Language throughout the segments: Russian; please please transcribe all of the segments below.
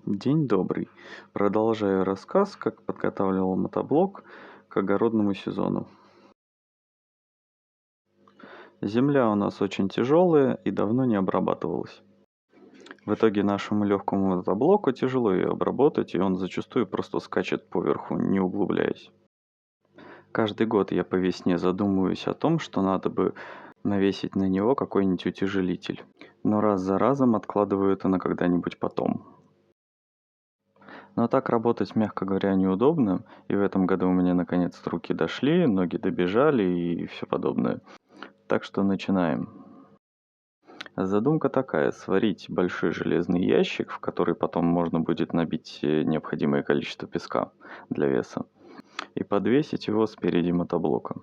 День добрый. Продолжаю рассказ, как подготавливал мотоблок к огородному сезону. Земля у нас очень тяжелая и давно не обрабатывалась. В итоге нашему легкому мотоблоку тяжело ее обработать, и он зачастую просто скачет поверху, не углубляясь. Каждый год я по весне задумываюсь о том, что надо бы навесить на него какой-нибудь утяжелитель. Но раз за разом откладываю это на когда-нибудь потом. Но так работать, мягко говоря, неудобно, и в этом году у меня наконец руки дошли, ноги добежали и все подобное. Так что начинаем. Задумка такая: сварить большой железный ящик, в который потом можно будет набить необходимое количество песка для веса, и подвесить его спереди мотоблока.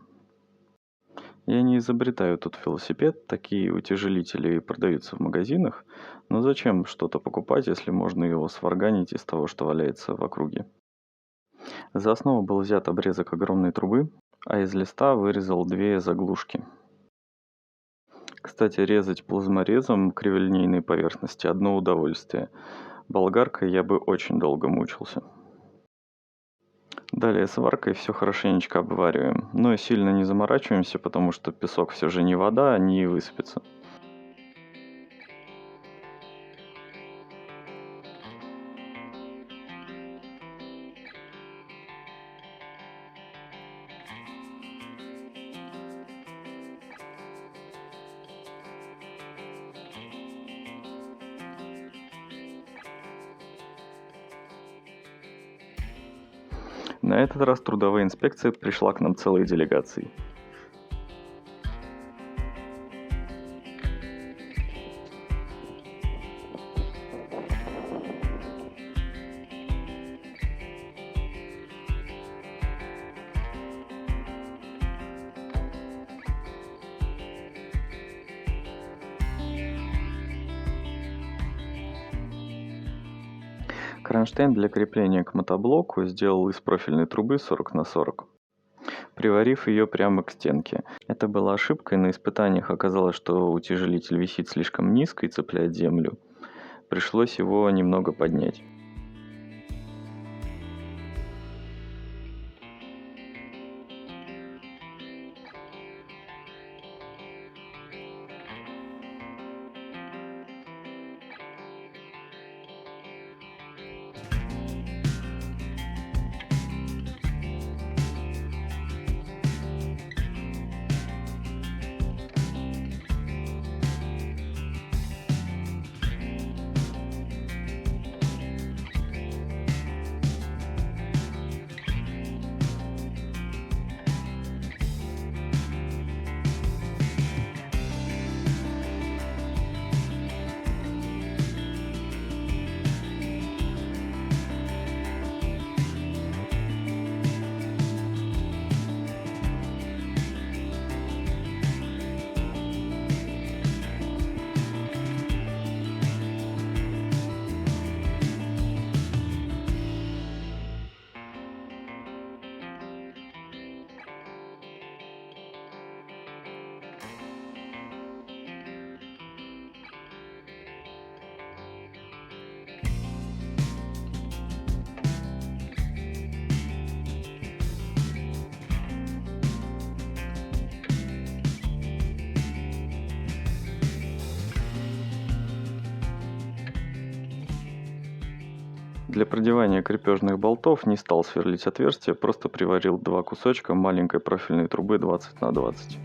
Я не изобретаю тут велосипед, такие утяжелители продаются в магазинах, но зачем что-то покупать, если можно его сварганить из того, что валяется в округе? За основу был взят обрезок огромной трубы, а из листа вырезал две заглушки. Кстати, резать плазморезом криволинейные поверхности – одно удовольствие. Болгаркой я бы очень долго мучился. Далее сваркой все хорошенечко обвариваем, но сильно не заморачиваемся, потому что песок все же не вода, не высыпется. На этот раз трудовая инспекция пришла к нам целой делегацией. Кронштейн для крепления к мотоблоку сделал из профильной трубы 40 на 40, приварив ее прямо к стенке. Это была ошибкой, на испытаниях оказалось, что утяжелитель висит слишком низко и цепляет землю. Пришлось его немного поднять. Для продевания крепежных болтов не стал сверлить отверстия, просто приварил два кусочка маленькой профильной трубы 20 на 20.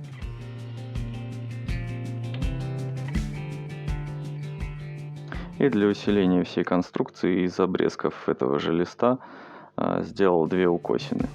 И для усиления всей конструкции из обрезков этого же листа сделал две укосины.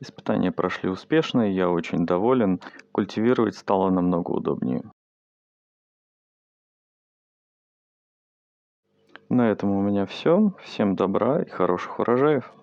Испытания прошли успешно, и я очень доволен. Культивировать стало намного удобнее. На этом у меня все. Всем добра и хороших урожаев.